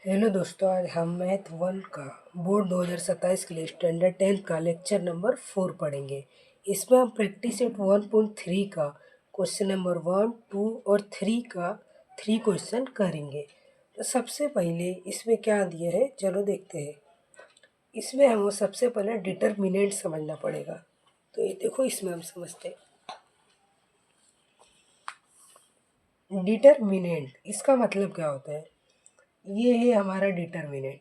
Hello दोस्तों, आज हम मैथ वन का बोर्ड 2027 के लिए स्टैंडर्ड 10th का लेक्चर नंबर 4 पढ़ेंगे। इसमें हम प्रैक्टिस सेट 1.3 का क्वेश्चन नंबर 1, 2 और 3 का 3 क्वेश्चन करेंगे। तो सबसे पहले इसमें क्या दिया है, चलो देखते हैं। इसमें हमें सबसे पहले डिटरमिनेंट समझना पड़ेगा। तो ये देखो, इसमें हम समझते हैं डिटरमिनेंट, इसका मतलब क्या होता है। ये है हमारा डिटरमिनेंट,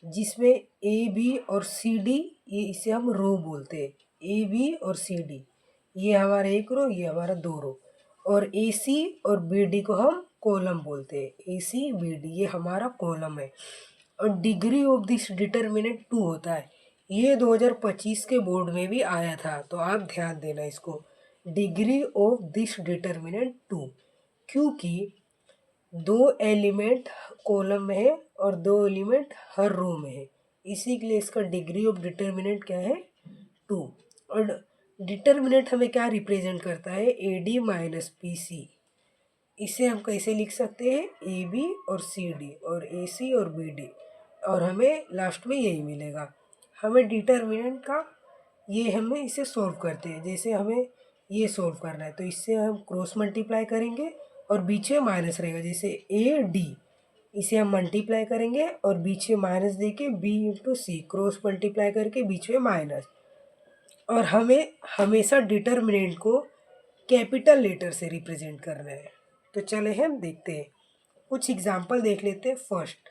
जिसमें ए बी और सी डी, ये इसे हम रो बोलते हैं। ए बी और सी डी, ये हमारा एक रो, ये हमारा दो रो। और ए सी और बी डी को हम कॉलम बोलते हैं। ए सी बी डी ये हमारा कॉलम है। और डिग्री ऑफ दिस डिटरमिनेंट 2 होता है। ये 2025 के बोर्ड में भी आया था, तो आप ध्यान देना इसको। डिग्री ऑफ दिस डिटरमिनेंट 2, क्योंकि दो एलिमेंट कॉलम में है और दो एलिमेंट हर रो में है, इसी के लिए इसका डिग्री ऑफ डिटर्मिनेंट क्या है, 2। और डिटर्मिनेंट हमें क्या रिप्रेजेंट करता है, A D minus P C. इसे हम कैसे लिख सकते हैं, ए बी और सी डी और ए सी और बी डी, और हमें लास्ट में यही मिलेगा। हमें डिटर्मिनेंट का ये हमें इसे सॉल्व करते हैं। जैसे हमें ये सॉल्व करना है, तो इससे हम क्रॉस मल्टीप्लाई करेंगे और बीच में माइनस रहेगा। जैसे ए डी, इसे हम मल्टीप्लाई करेंगे और बीच में माइनस दे के बी इंटू सी, क्रॉस मल्टीप्लाई करके बीच में माइनस। और हमें हमेशा डिटर्मिनेंट को कैपिटल लेटर से रिप्रेजेंट करना है। तो चले हम देखते हैं, कुछ एग्जाम्पल देख लेते हैं। फर्स्ट,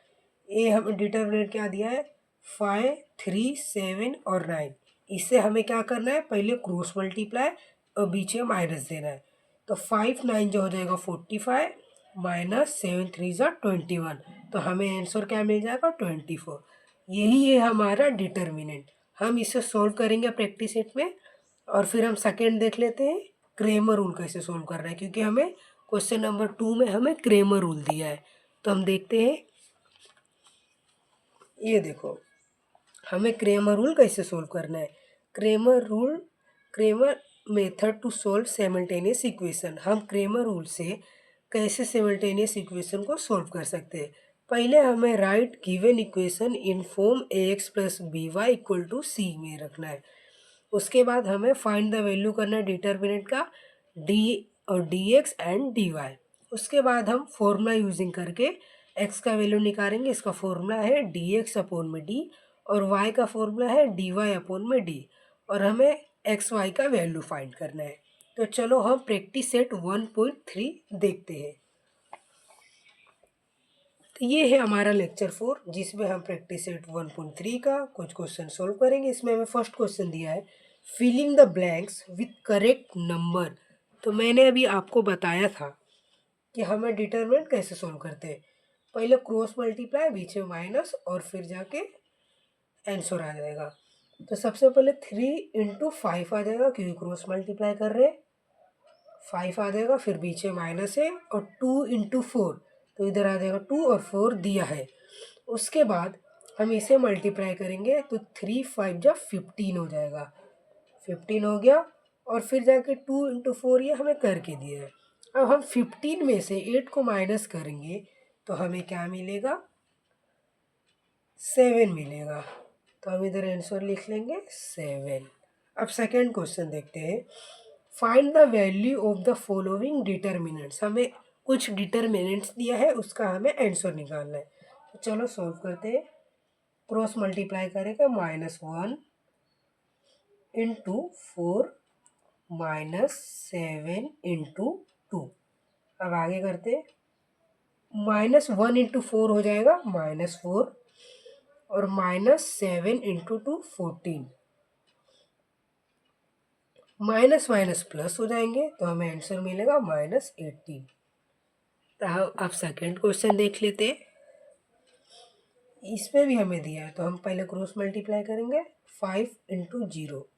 ये हमें डिटर्मिनेंट क्या दिया है, 5, 3, 7 और 9। इससे हमें क्या करना है, पहले क्रॉस मल्टीप्लाई और बीच में माइनस देना है। तो 5 9 जो हो जाएगा 45, माइनस 7 3 जा 21, तो हमें आंसर क्या मिल जाएगा, 24। यही है हमारा डिटर्मिनेंट। हम इसे सॉल्व करेंगे प्रैक्टिस सेट में। और फिर हम सेकेंड देख लेते हैं, क्रेमर रूल कैसे सोल्व करना है, क्योंकि हमें क्वेश्चन नंबर 2 में हमें क्रेमर रूल दिया है। तो हम देखते हैं, ये देखो हमें क्रेमर रूल कैसे सोल्व करना है। Cramer rule, Cramer method to solve simultaneous equation. हम क्रेमर रूल से कैसे साइमल्टेनियस इक्वेशन को सोल्व कर सकते हैं। पहले हमें right given equation in form a x plus b y equal to c में रखना है। उसके बाद हमें फाइंड द वैल्यू करना है डिटर्मिनेंट का, डी और D x and D y. उसके बाद हम फॉर्मूला यूजिंग करके एक्स का वैल्यू निकालेंगे। इसका फॉर्मूला है डी एक्स अपॉन में डी, और वाई का फॉर्मूला है डी वाई अपॉन में डी, और हमें एक्स वाई का वैल्यू फाइंड करना है। तो चलो हम प्रैक्टिस सेट 1.3 देखते हैं। तो ये है हमारा लेक्चर 4, जिसमें हम प्रैक्टिस सेट 1.3 का कुछ क्वेश्चन सोल्व करेंगे। इसमें हमें फर्स्ट क्वेश्चन दिया है, filling the blanks with correct number. तो मैंने अभी आपको बताया था कि हमें डिटरमिनेंट कैसे सोल्व करते हैं। पहले क्रॉस मल्टीप्लाई, बीच में माइनस, और फिर जाके आंसर आ जाएगा। तो सबसे पहले 3 × 5 आ जाएगा, क्योंकि क्रॉस मल्टीप्लाई कर रहे हैं। 5 आ जाएगा, फिर बीच में माइनस है, और 2 × 4, तो इधर आ जाएगा 2 और 4 दिया है। उसके बाद हम इसे मल्टीप्लाई करेंगे, तो 3 5 जा 15 हो जाएगा। 15 हो गया, और फिर जाके 2 × 4 ये हमें करके दिया है। अब हम 15 में से 8 को माइनस करेंगे, तो हमें क्या मिलेगा, 7 मिलेगा। तो हम इधर आंसर लिख लेंगे 7। अब सेकेंड क्वेश्चन देखते हैं, find the value of the following determinants. हमें कुछ डिटर्मिनेंट्स दिया है, उसका हमें आंसर निकालना है। तो चलो सॉल्व करते हैं। क्रॉस मल्टीप्लाई करेगा, -1 × 4 -7 × 2। अब आगे करते हैं, -1 × 4 हो जाएगा -4, और -7 × 2 14, माइनस माइनस प्लस हो जाएंगे, तो हमें आंसर मिलेगा -18। तो अब सेकेंड क्वेश्चन देख लेते हैं। इसमें भी हमें दिया है, तो हम पहले क्रॉस मल्टीप्लाई करेंगे, 5 × 0,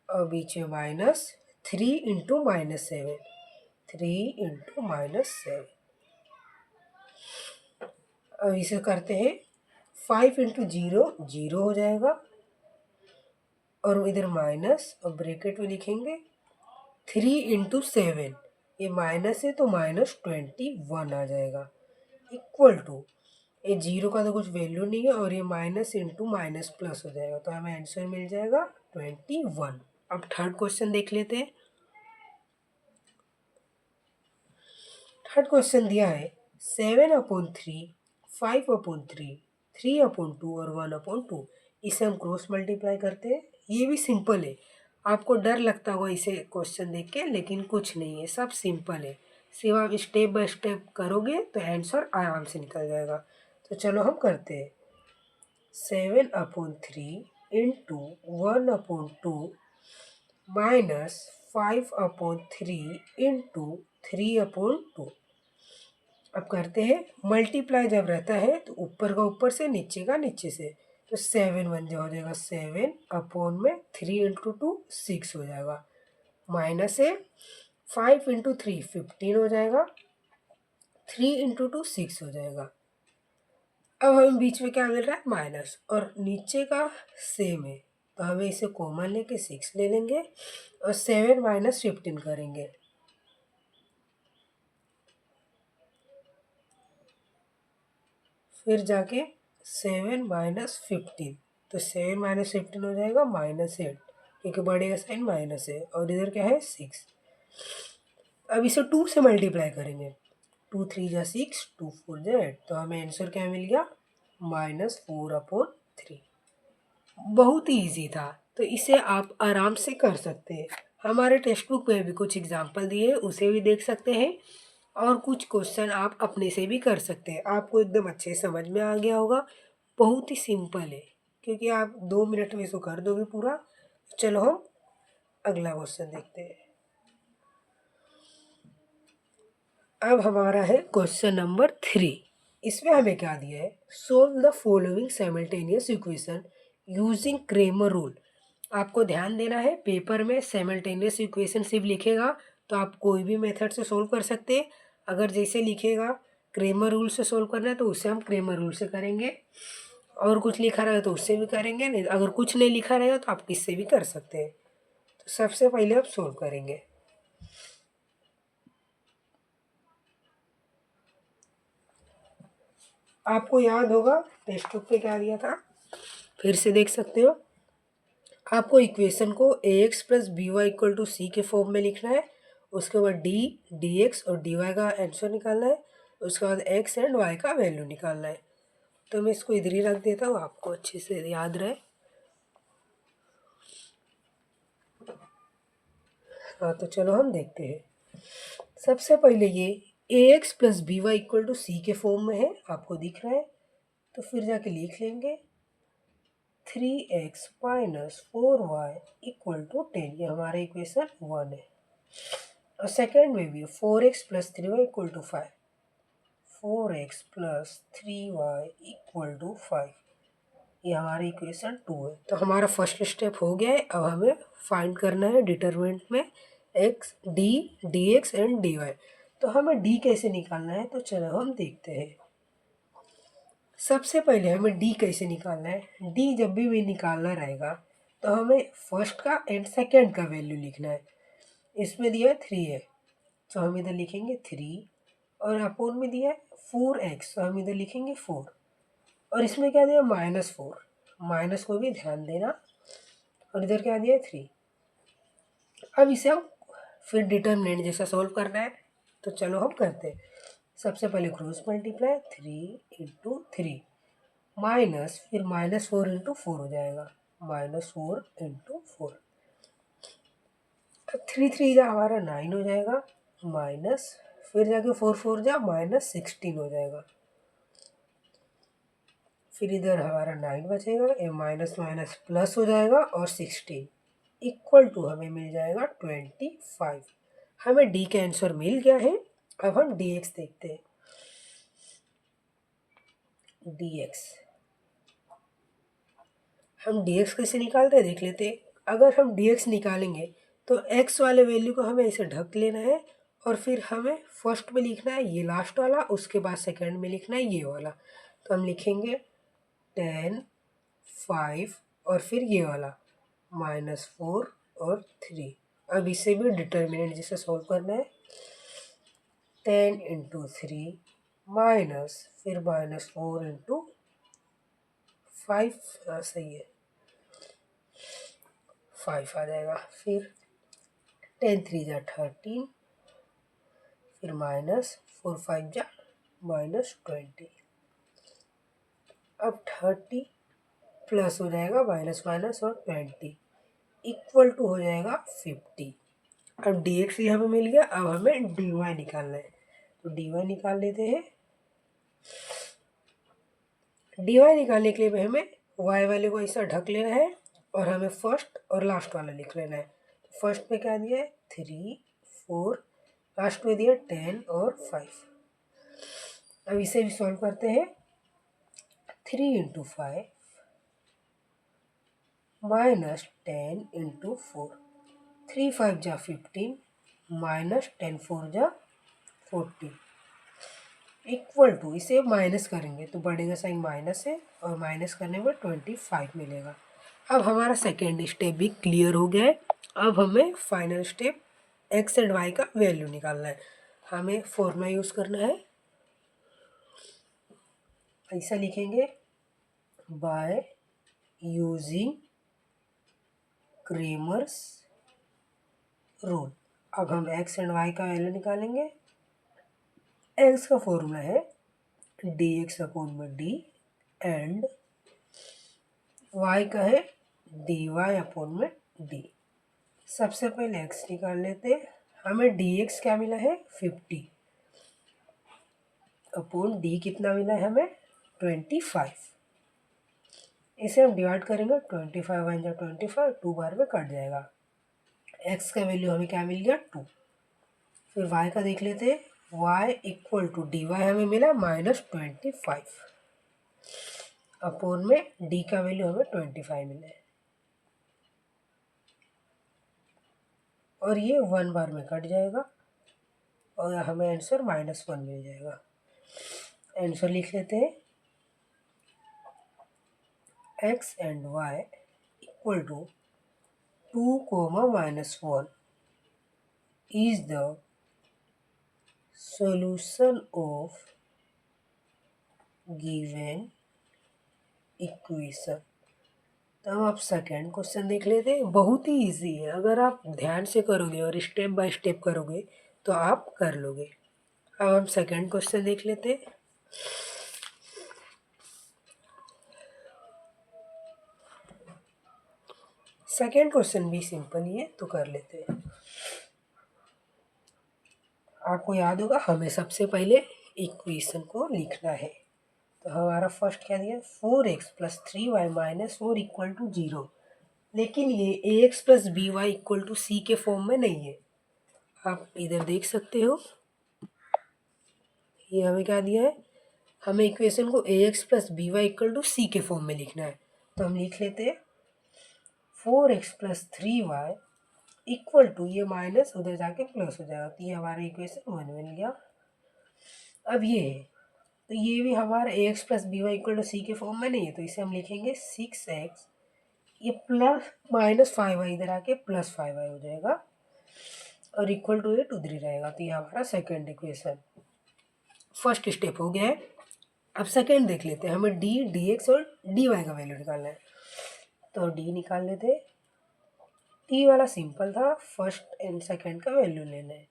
और बीच में माइनस, 3 × -7, 3 × -7। अब इसे करते हैं, 5 × 0 0 हो जाएगा, और इधर माइनस, और ब्रैकेट में लिखेंगे 3 × 7, ये माइनस है तो -21 आ जाएगा, इक्वल टू, ये जीरो का तो कुछ वैल्यू नहीं है और ये माइनस इंटू माइनस प्लस हो जाएगा, तो हमें आंसर मिल जाएगा 21। अब थर्ड क्वेश्चन देख लेते हैं। थर्ड क्वेश्चन दिया है 7/3, 5/3, 3/2 और 1/2। इसे हम क्रॉस मल्टीप्लाई करते हैं। ये भी सिंपल है, आपको डर लगता होगा इसे क्वेश्चन देख के, लेकिन कुछ नहीं है, सब सिंपल है। सिर्फ आप स्टेप बाय स्टेप करोगे तो आंसर आराम से निकल जाएगा। तो चलो हम करते हैं। 7/3 इंटू 1/2 माइनस 5/3 इंटू 3/2। अब करते हैं मल्टीप्लाई, जब रहता है तो ऊपर का ऊपर से, नीचे का नीचे से, तो 7 बन हो जाएगा 7/3 इंटू 2 6 हो जाएगा, माइनस है 5 इंटू 3 15 हो जाएगा, 3 इंटू 2 6 हो जाएगा। अब हमें बीच में क्या मिल रहा है, माइनस, और नीचे का सेम है, तो हमें इसे कॉमन लेके 6 ले लेंगे और 7 माइनस 15 करेंगे। फिर जाके 7 माइनस 15, तो 7 माइनस 15 हो जाएगा -8, क्योंकि बड़े का साइन माइनस है, और इधर क्या है 6। अब इसे 2 से मल्टीप्लाई करेंगे, 2 3 जा 6, 2 4 जा 8, तो हमें आंसर क्या मिल गया, -4/3। बहुत ही ईजी था, तो इसे आप आराम से कर सकते हैं। हमारे टेक्स्ट बुक में भी कुछ एग्जाम्पल दिए हैं, उसे भी देख सकते हैं, और कुछ क्वेश्चन आप अपने से भी कर सकते हैं। आपको एकदम अच्छे समझ में आ गया होगा। बहुत ही सिंपल है, क्योंकि आप 2 मिनट में इसको कर दोगे पूरा। चलो हम अगला क्वेश्चन देखते हैं। अब हमारा है क्वेश्चन नंबर 3। इसमें हमें क्या दिया है, solve the following simultaneous equation using Cramer rule. आपको ध्यान देना है, पेपर में साइमल्टेनियस इक्वेशन सिर्फ लिखेगा तो आप कोई भी मेथड से सोल्व कर सकते हैं। अगर जैसे लिखेगा क्रेमर रूल से सोल्व करना है तो उसे हम क्रेमर रूल से करेंगे, और कुछ लिखा रहेगा तो उससे भी करेंगे, नहीं अगर कुछ नहीं लिखा रहेगा तो आप किससे भी कर सकते हैं। तो सबसे पहले आप सोल्व करेंगे। आपको याद होगा टेक्स्ट बुक पे क्या दिया था, फिर से देख सकते हो। आपको इक्वेशन को ax plus b y equal to c के फॉर्म में लिखना है। उसके बाद डी एक्स और डी वाई का आंसर निकालना है। उसके बाद एक्स एंड वाई का वैल्यू निकालना है। तो मैं इसको इधर ही रख देता हूँ, आपको अच्छे से याद रहे। हाँ, तो चलो हम देखते हैं। सबसे पहले ये ax plus b y equal to c के फॉर्म में है, आपको दिख रहा है, तो फिर जाके लिख लेंगे 3x minus 4y equal to 10। ये हमारा इक्वेशन 1 है। और सेकेंड में भी 4x plus 3y equal to 5, 4x plus 3y equal to 5, ये हमारी इक्वेशन 2 है। तो हमारा फर्स्ट स्टेप हो गया है। अब हमें फाइंड करना है डिटरमिनेंट में x D x and D y. तो हमें d कैसे निकालना है, तो चलो हम देखते हैं। सबसे पहले हमें d कैसे निकालना है, d जब भी निकालना रहेगा तो हमें फर्स्ट का एंड सेकेंड का वैल्यू लिखना है। इसमें दिया है 3 है, तो हम इधर लिखेंगे 3, और अपोन में दिया है 4x, तो हम इधर लिखेंगे 4, और इसमें क्या दिया -4, माइनस को भी ध्यान देना, और इधर क्या दिया है 3। अब इसे हम फिर डिटरमिनेंट जैसा सॉल्व करना है, तो चलो हम करते हैं। सबसे पहले क्रॉस मल्टीप्लाई 3 इंटू 3 माइनस, फिर -4 इंटू 4 हो जाएगा, -4 इंटू 4। अब 3 3 जा हमारा 9 हो जाएगा, माइनस, फिर जाके 4 4 जा -16 हो जाएगा। फिर इधर हमारा 9 बचेगा, ये माइनस माइनस प्लस हो जाएगा, और 16 इक्वल टू हमें मिल जाएगा 25। हमें डी का आंसर मिल गया है। अब हम डी एक्स देखते हैं। डी एक्स, हम डी एक्स कैसे निकालते हैं देख लेते हैं। अगर हम डी एक्स निकालेंगे तो एक्स वाले वैल्यू को हमें ऐसे ढक लेना है, और फिर हमें फर्स्ट में लिखना है ये लास्ट वाला, उसके बाद सेकंड में लिखना है ये वाला। तो हम लिखेंगे 10 5 और फिर ये वाला -4 और 3। अब इसे भी डिटर्मिनेंट जैसे सॉल्व करना है। 10 इंटू 3 माइनस फिर -4 इंटू 5, सही है 5 आ जाएगा। फिर 10 3 जा 13, फिर -4 5 जा -20। अब 30 प्लस हो जाएगा माइनस माइनस और 20 इक्वल टू हो जाएगा 50। अब dx ही हमें मिल गया, अब हमें dy निकालना है, तो dy निकाल लेते हैं। dy निकालने के लिए हमें y वाले को ऐसा ढक लेना है और हमें फर्स्ट और लास्ट वाला लिख लेना है। तो फर्स्ट में क्या दिया है 3 4, लास्ट में दिया 10 और 5। अब इसे भी सॉल्व करते हैं। 3 इंटू 5 माइनस 10 इंटू 4, 3 5 जा 15 माइनस 10 4 जा 40 इक्वल टू, इसे माइनस करेंगे तो बढ़ेगा साइन माइनस है और माइनस करने पर 25 मिलेगा। अब हमारा सेकेंड स्टेप भी क्लियर हो गया है। अब हमें final step x and y का वैल्यू निकालना है। हमें फॉर्मूला यूज़ करना है, ऐसा लिखेंगे बाय यूजिंग क्रेमर्स रूल। अब हम एक्स एंड वाई का वैल्यू निकालेंगे। एक्स का फॉर्मूला है डी एक्स अपॉन में डी एंड वाई का है डी वाई अपॉन में डी। सबसे पहले एक्स निकाल लेते हैं। हमें डी एक्स क्या मिला है 50 अपॉन डी कितना मिला है हमें 25। इसे हम डिवाइड करेंगे 25 1 जा 25, 2 बार में कट जाएगा। एक्स का वैल्यू हमें क्या मिल गया 2। फिर वाई का देख लेते हैं। Y equal to D y हमें मिला -25 अपॉन में डी का वैल्यू हमें 25 मिला है और ये 1 बार में कट जाएगा और हमें आंसर -1 मिल जाएगा। आंसर लिख लेते हैं x and y equal to 2, -1 is the solution of given equation। तो अब आप सेकेंड क्वेश्चन देख लेते हैं। बहुत ही इजी है, अगर आप ध्यान से करोगे और स्टेप बाय स्टेप करोगे तो आप कर लोगे। अब हम सेकेंड क्वेश्चन देख लेते हैं। सेकेंड क्वेश्चन भी सिंपल ही है, तो कर लेते हैं। आपको याद होगा हमें सबसे पहले इक्वेशन को लिखना है। तो हमारा फर्स्ट क्या दिया 4x + 3y - 4 इक्वल टू 0। लेकिन ये ax + by equal to c के फॉर्म में नहीं है। आप इधर देख सकते हो, ये हमें क्या दिया है, हमें इक्वेशन को ax + by equal to c के फॉर्म में लिखना है। तो हम लिख लेते हैं 4x + 3y इक्वल टू, ये माइनस उधर जाके प्लस हो जाएगा, तो ये हमारा इक्वेशन 1 मिल गया। अब ये है, तो ये भी हमारा ax + by equal to c के फॉर्म में नहीं है, तो इसे हम लिखेंगे 6x, ये प्लस -5y इधर आके +5y हो जाएगा और इक्वल टू ये 2 3 रहेगा। तो ये हमारा सेकेंड इक्वेशन, फर्स्ट स्टेप हो गया है। अब सेकेंड देख लेते हैं। हमें डी डी एक्स और डी वाई का वैल्यू निकालना है, तो डी निकाल लेते हैं। टी वाला सिंपल था, फर्स्ट एंड सेकेंड का वैल्यू लेना है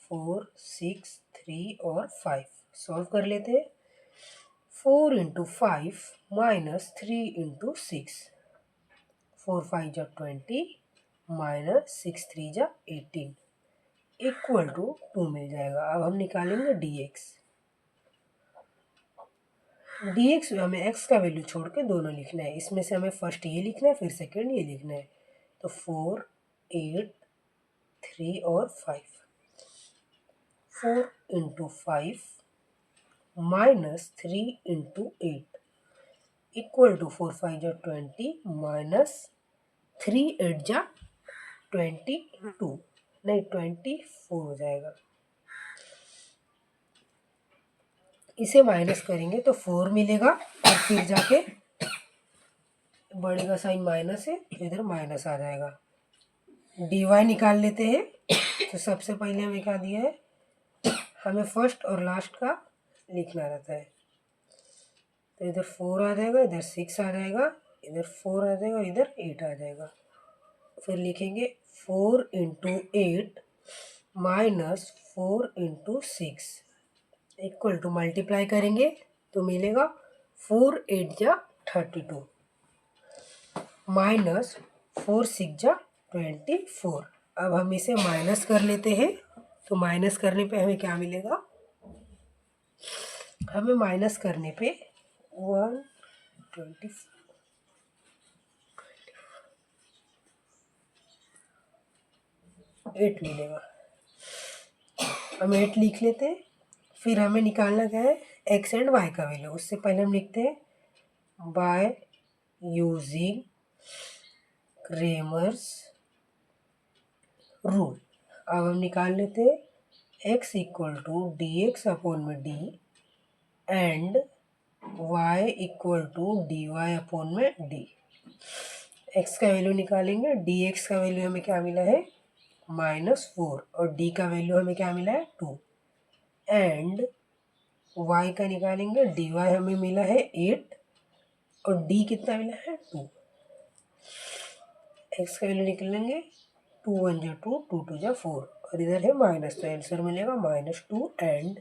4 6 3 और 5। सॉल्व कर लेते हैं। 4 इंटू 5 माइनस 3 इंटू 6, 4 5 जा 20 माइनस 6 3 जा 18 इक्वल टू 2 मिल जाएगा। अब हम निकालेंगे डी एक्स। डी एक्स में हमें एक्स का वैल्यू छोड़ के दोनों लिखना है। इसमें से हमें फर्स्ट ये लिखना है, फिर सेकेंड ये लिखना है। तो 4 8 3 और 5, 4 into 5 minus 3 into 8 equal to 4 5 जा 20 माइनस 3 8 जा 22, नहीं 24 हो जाएगा। इसे माइनस करेंगे तो 4 मिलेगा और फिर जाके बढ़ेगा साइन माइनस है, तो इधर माइनस आ जाएगा। डी वाई निकाल लेते हैं। तो सबसे पहले हमें क्या दिया है, हमें फर्स्ट और लास्ट का लिखना रहता है। तो इधर 4 आ जाएगा, इधर 6 आ जाएगा, इधर 4 आ जाएगा, इधर 8 आ जाएगा। फिर लिखेंगे 4 into 8 minus 4 into 6 equal to, multiply करेंगे तो मिलेगा 4 8 जा 32 माइनस 4 6 जा 24। अब हम इसे माइनस कर लेते हैं। तो माइनस करने पे हमें क्या मिलेगा? हमें माइनस करने पे 128 मिलेगा। हम 8 लिख लेते हैं। फिर हमें निकालना क्या है? एक्स एंड वाई का वैल्यू। उससे पहले हम लिखते हैं बाय यूजिंग क्रेमर्स रूल। अब हम निकाल लेते हैं x equal to D x upon में D and y equal to D y upon में डी। x का वैल्यू निकालेंगे, dx का वैल्यू हमें क्या मिला है? -4 और d का वैल्यू हमें क्या मिला है? 2 एंड y का निकालेंगे, dy हमें मिला है 8 और d कितना मिला है? 2। x का वैल्यू निकालेंगे, 2 1 जा 2, 2 2 जा 4 और इधर है माइनस, तो आंसर मिलेगा -2 एंड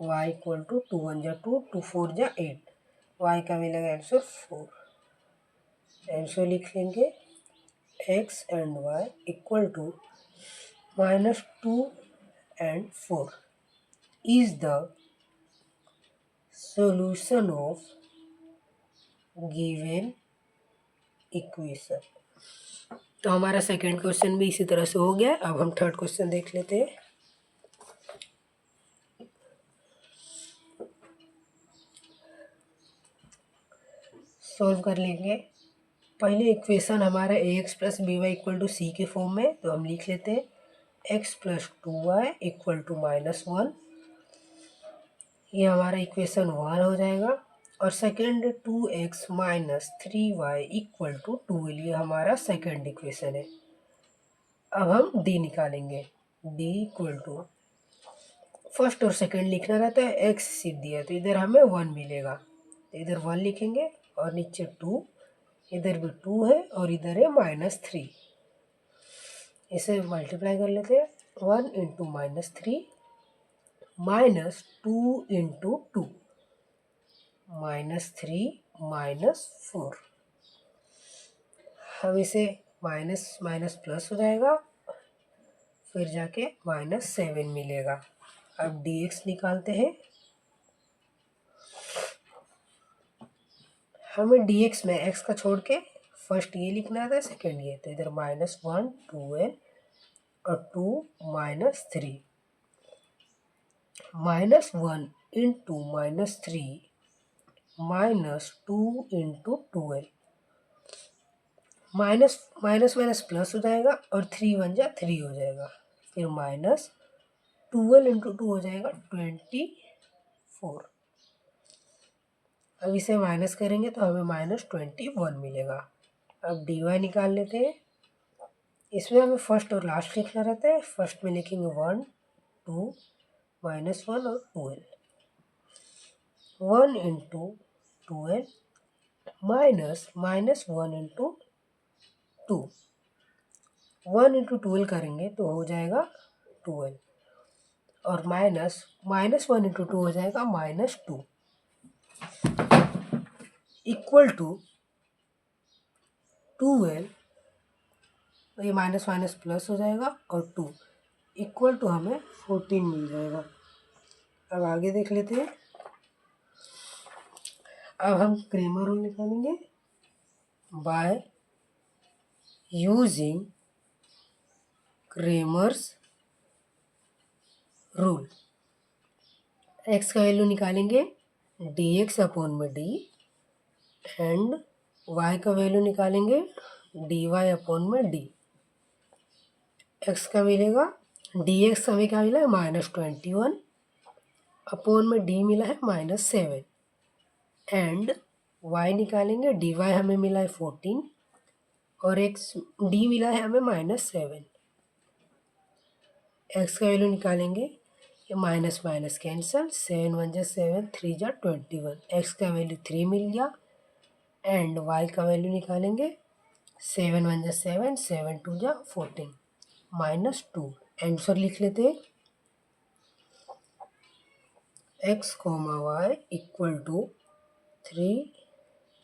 y इक्वल टू 2 1 जा 2, 2 4 जा 8, y का मिलेगा आंसर 4। आंसर लिख लेंगे x and y equal to -2 and 4 is the solution of given equation. तो हमारा सेकंड क्वेश्चन भी इसी तरह से हो गया। अब हम थर्ड क्वेश्चन देख लेते हैं। सॉल्व कर लेंगे। पहले इक्वेशन हमारा ax plus b y equal to c के फॉर्म में, तो हम लिख लेते हैं x plus 2y equal to -1। ये हमारा इक्वेशन 1 हो जाएगा। और second 2x minus 3y equal to 12, ये हमारा सेकेंड इक्वेशन है। अब हम d निकालेंगे। d इक्वल टू, फर्स्ट और सेकेंड लिखना रहता है, x सीध दिया तो इधर हमें 1 मिलेगा, तो इधर 1 लिखेंगे और नीचे 2, इधर भी 2 है और इधर है -3। इसे मल्टीप्लाई कर लेते हैं, 1 इंटू -3 -2 इंटू 2 -3 -4। अब इसे माइनस माइनस प्लस हो जाएगा, फिर जाके -7 मिलेगा। अब dx निकालते हैं। हमें dx में x का छोड़ के फर्स्ट ये लिखना था, सेकेंड ये, तो इधर -1 2n और 2 -3 -1 into -3 -2 into 12 minus minus minus plus हो जाएगा और 3 1 जा 3 हो जाएगा, फिर -12 इंटू 2 हो जाएगा 24। अब इसे माइनस करेंगे तो हमें -21 मिलेगा। अब dy निकाल लेते हैं। इसमें हमें फर्स्ट और लास्ट लिखना रहता है। फर्स्ट में लिखेंगे 1 2 -1 और 12, 1 इंटू 12 -1 इंटू 2, 1 इंटू 12 करेंगे तो हो जाएगा 12 और -1 इंटू 2 हो जाएगा -2 इक्वल टू 12, तो ये माइनस माइनस प्लस हो जाएगा और 2 इक्वल टू हमें 14 मिल जाएगा। अब आगे देख लेते हैं। अब हम क्रेमर रूल निकालेंगे। By using Cramer's rule, x का वैल्यू निकालेंगे dx अपॉन में d एंड y का वैल्यू निकालेंगे dy अपॉन में d। x का मिलेगा, dx हमें क्या मिला है? -21 अपॉन में d मिला है -7 एंड y निकालेंगे, dy हमें मिला है 14 और d मिला है हमें -7। x का वैल्यू निकालेंगे, ये माइनस माइनस कैंसल, 7 1 जा 7, 3 जा 21, एक्स का वैल्यू 3 मिल गया एंड वाई का वैल्यू निकालेंगे 7 1 जा 7, 7 2 जा 14 -2। आंसर लिख लेते हैं x, y equal to 3,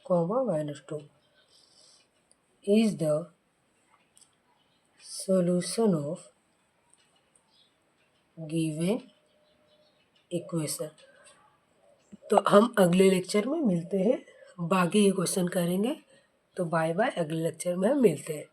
-2 is the solution of given equation. तो हम अगले लेक्चर में मिलते हैं, बाकी ये क्वेश्चन करेंगे। तो बाय बाय, अगले लेक्चर में हम मिलते हैं।